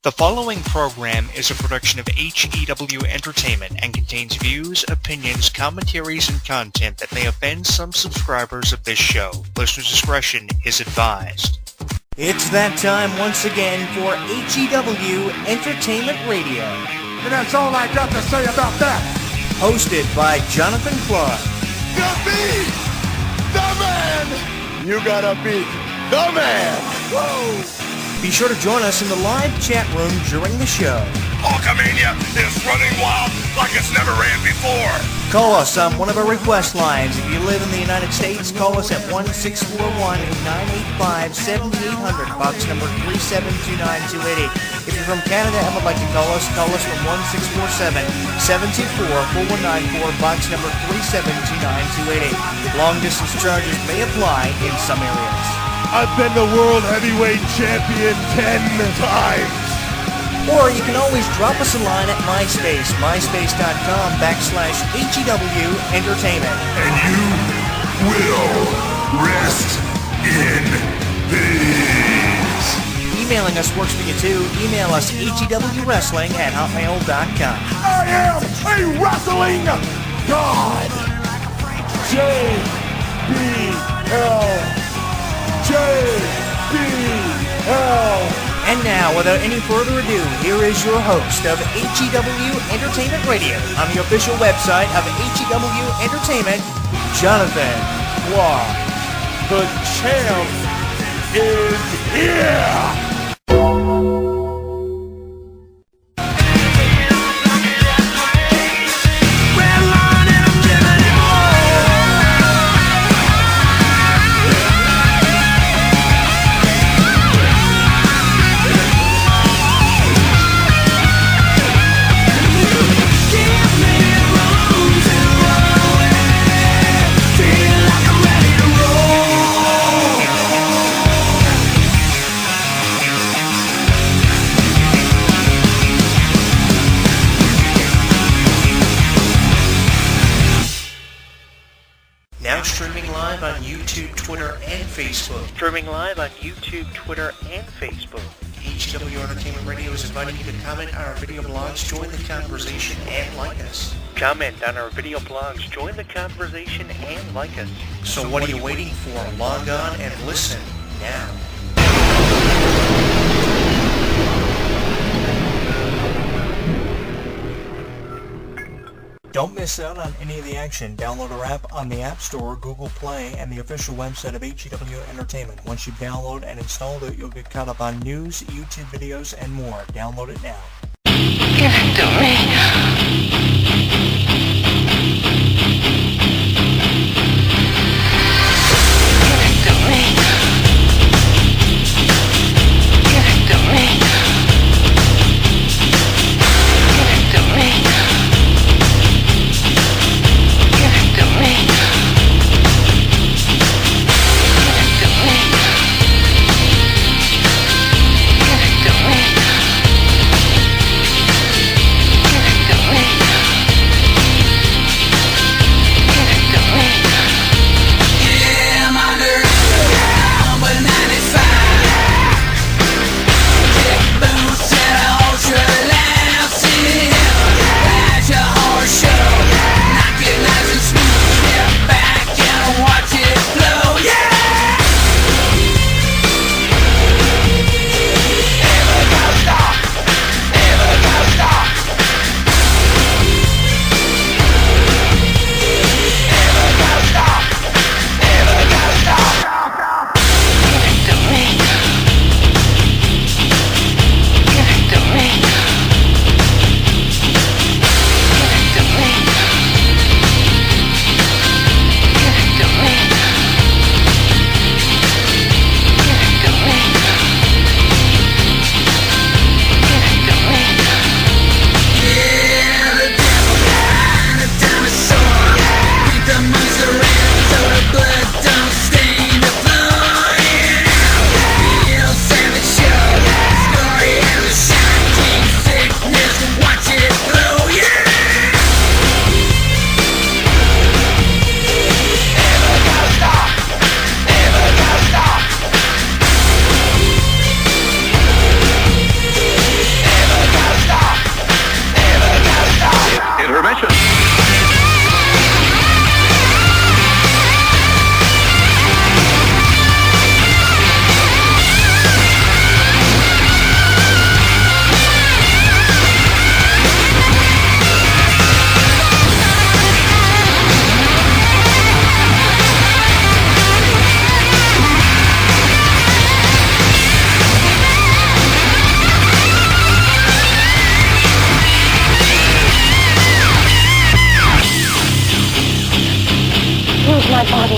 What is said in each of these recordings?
The following program is a production of HEW Entertainment and contains views, opinions, commentaries, and content that may offend some subscribers of this show. Listener discretion is advised. It's that time once again for HEW Entertainment Radio. And that's all I got to say about that. Hosted by Jonathan Clarke. You beat the man! You gotta beat the man! Whoa! Be sure to join us in the live chat room during the show. Hulkamania is running wild like it's never ran before. Call us on one of our request lines. If you live in the United States, call us at 1-641-985-7800, box number 3729288. If you're from Canada and would like to call us from 1-647-724-4194, box number 3729288. Long distance charges may apply in some areas. I've been the World Heavyweight Champion 10 times. Or you can always drop us a line at MySpace, myspace.com/HEW Entertainment. And you will rest in peace. Emailing us works for you too. Email us hewwrestling@hotmail.com. I am a wrestling god. JBL. And now, without any further ado, here is your host of HEW Entertainment Radio on the official website of HEW Entertainment, Jonathan Clarke. The champ is here. Streaming live on YouTube, Twitter, and Facebook. HEW Entertainment Radio is inviting you to comment on our video blogs, join the conversation, and like us. So what are you waiting for? Log on and listen now. Don't miss out on any of the action. Download our app on the App Store, Google Play, and the official website of HEW Entertainment. Once you download and install it, you'll get caught up on news, YouTube videos, and more. Download it now. Give it to me.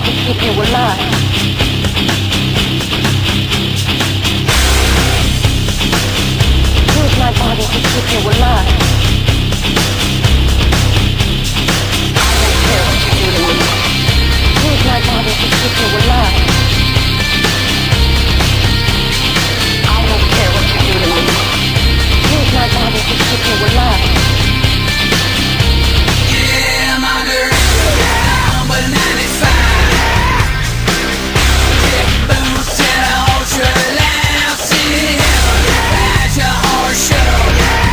to keep you alive. Use my body to keep you alive. I don't care what you do to me. Use my body to keep you alive. I don't care what you do to me. Use my body to keep you alive. Yeah, my girl, down but 95. Kick boots and ultra loud. See him at your horse show.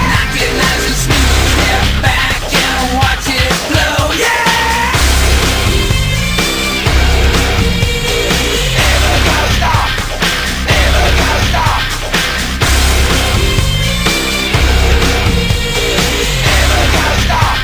Knock it nice and smooth. Step back and watch it flow. Yeah. Never gonna stop. Never gonna stop. Never gonna stop.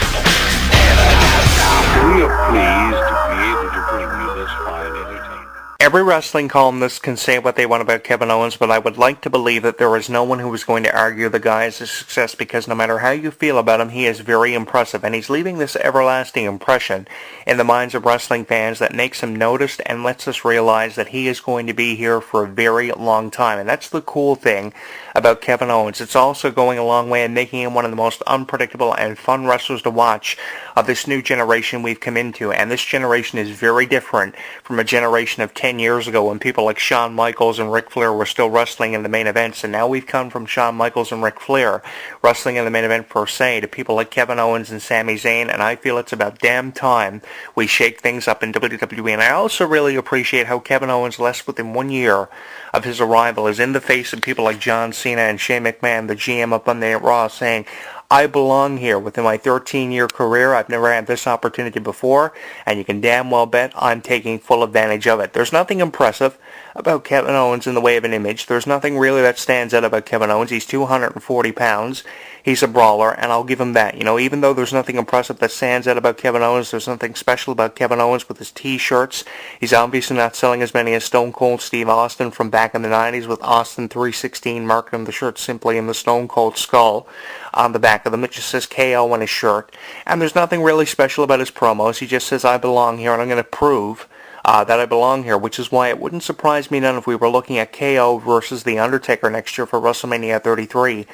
Never gonna stop. We are pleased to be able to bring you this fine entertainment. Every wrestling columnist can say what they want about Kevin Owens, but I would like to believe that there is no one who is going to argue the guy is a success, because no matter how you feel about him, he is very impressive, and he's leaving this everlasting impression in the minds of wrestling fans that makes him noticed and lets us realize that he is going to be here for a very long time. And that's the cool thing about Kevin Owens. It's also going a long way in making him one of the most unpredictable and fun wrestlers to watch of this new generation we've come into. And this generation is very different from a generation of 10 years ago when people like Shawn Michaels and Ric Flair were still wrestling in the main events. And now we've come from Shawn Michaels and Ric Flair wrestling in the main event per se to people like Kevin Owens and Sami Zayn. And I feel it's about damn time we shake things up in WWE. And I also really appreciate how Kevin Owens, less within 1 year of his arrival, is in the face of people like John Cena and Shane McMahon, the GM of Monday Night Raw, saying, I belong here. Within my 13-year career, I've never had this opportunity before, and you can damn well bet I'm taking full advantage of it. There's nothing impressive about Kevin Owens in the way of an image. There's nothing really that stands out about Kevin Owens. He's 240 pounds. He's a brawler, and I'll give him that. You know, even though there's nothing impressive that stands out about Kevin Owens, there's nothing special about Kevin Owens with his T-shirts. He's obviously not selling as many as Stone Cold Steve Austin from back in the 90s, with Austin 316 marking the shirt simply in the Stone Cold skull on the back of them. It just says KO on his shirt. And there's nothing really special about his promos. He just says, I belong here, and I'm going to prove that I belong here, which is why it wouldn't surprise me none if we were looking at KO versus The Undertaker next year for WrestleMania 33,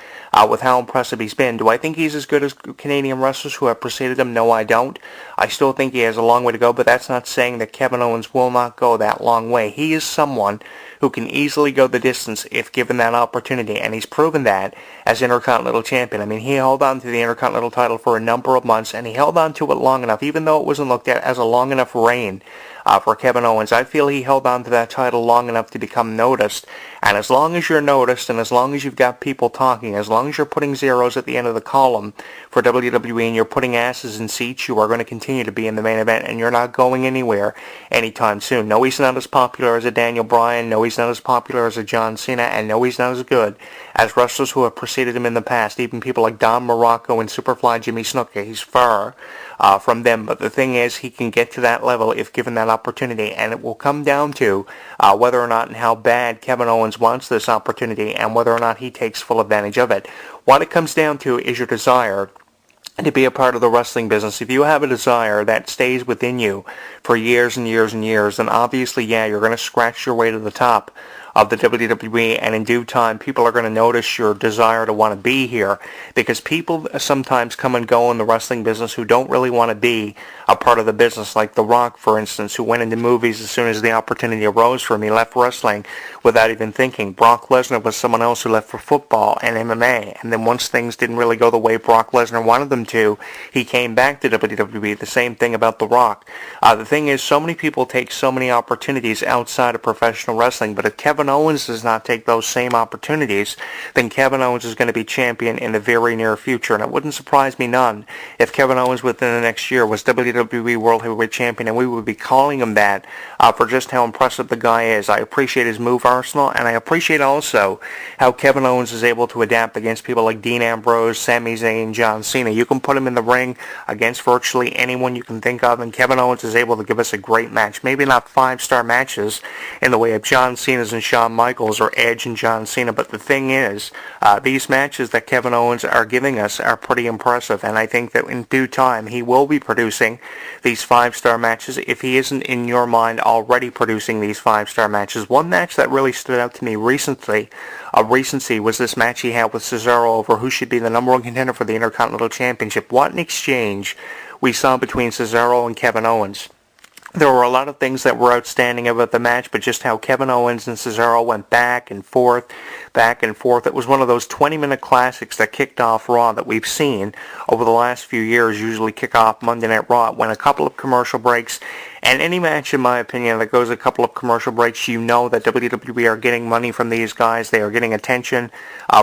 with how impressive he's been. Do I think he's as good as Canadian wrestlers who have preceded him? No, I don't. I still think he has a long way to go, but that's not saying that Kevin Owens will not go that long way. He is someone who can easily go the distance if given that opportunity, and he's proven that as Intercontinental Champion. I mean, he held on to the Intercontinental title for a number of months, and he held on to it long enough, even though it wasn't looked at as a long enough reign for Kevin Owens. I feel he held on to that title long enough to become noticed, and as long as you're noticed, and as long as you've got people talking, as long as you're putting zeros at the end of the column for WWE and you're putting asses in seats, you are going to continue to be in the main event, and you're not going anywhere anytime soon. No, he's not as popular as a Daniel Bryan. No, he's not as popular as a John Cena, and no, he's not as good as wrestlers who have preceded him in the past, even people like Don Morocco and Superfly Jimmy Snuka. He's far from them, but the thing is, he can get to that level if given that opportunity, and it will come down to whether or not and how bad Kevin Owens wants this opportunity and whether or not he takes full advantage of it. What it comes down to is your desire to be a part of the wrestling business. If you have a desire that stays within you for years and years and years, then obviously, yeah, you're going to scratch your way to the top of the WWE, and in due time, people are going to notice your desire to want to be here, because people sometimes come and go in the wrestling business who don't really want to be a part of the business, like The Rock, for instance, who went into movies as soon as the opportunity arose for him. He left wrestling without even thinking. Brock Lesnar was someone else who left for football and MMA, and then once things didn't really go the way Brock Lesnar wanted them to, he came back to WWE. The same thing about The Rock. The thing is, so many people take so many opportunities outside of professional wrestling, but if Kevin Owens does not take those same opportunities, then Kevin Owens is going to be champion in the very near future. And it wouldn't surprise me none if Kevin Owens within the next year was WWE World Heavyweight Champion, and we would be calling him that for just how impressive the guy is. I appreciate his move arsenal, and I appreciate also how Kevin Owens is able to adapt against people like Dean Ambrose, Sami Zayn, John Cena. You can put him in the ring against virtually anyone you can think of, and Kevin Owens is able to give us a great match. Maybe not 5-star matches in the way of John Cena's and Shawn Michaels or Edge and John Cena. But the thing is, these matches that Kevin Owens are giving us are pretty impressive, and I think that in due time he will be producing these 5-star matches if he isn't in your mind already producing these 5-star matches. One match that really stood out to me recently, recency, was this match he had with Cesaro over who should be the number 1 contender for the Intercontinental Championship. What an exchange we saw between Cesaro and Kevin Owens. There were a lot of things that were outstanding about the match, but just how Kevin Owens and Cesaro went back and forth. It was one of those 20-minute classics that kicked off Raw that we've seen over the last few years usually kick off Monday Night Raw. It went a couple of commercial breaks, and any match, in my opinion, that goes a couple of commercial breaks, you know that WWE are getting money from these guys. They are getting attention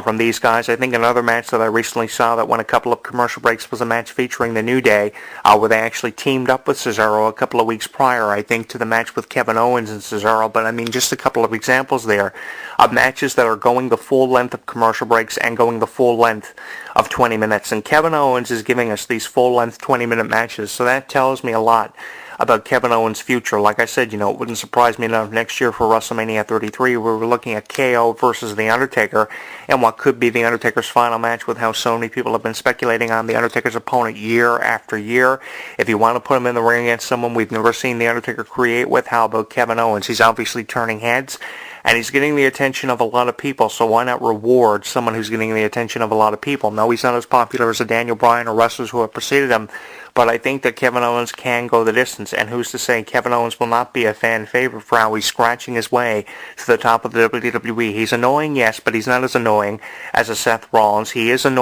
from these guys. I think another match that I recently saw that went a couple of commercial breaks was a match featuring The New Day, where they actually teamed up with Cesaro a couple of weeks prior, I think, to the match with Kevin Owens and Cesaro. But I mean, just a couple of examples there of matches that are going the full length of commercial breaks and going the full length of 20 minutes. And Kevin Owens is giving us these full-length 20-minute matches, so that tells me a lot about Kevin Owens' future. Like I said, it wouldn't surprise me enough next year for WrestleMania 33, where we're looking at KO versus The Undertaker, and what could be The Undertaker's final match, with how so many people have been speculating on The Undertaker's opponent year after year. If you want to put him in the ring against someone we've never seen The Undertaker create with, how about Kevin Owens? He's obviously turning heads, and he's getting the attention of a lot of people, so why not reward someone who's getting the attention of a lot of people? No, he's not as popular as a Daniel Bryan or wrestlers who have preceded him, but I think that Kevin Owens can go the distance, and who's to say Kevin Owens will not be a fan favorite for how he's scratching his way to the top of the WWE. He's annoying, yes, but he's not as annoying as a Seth Rollins. He is annoying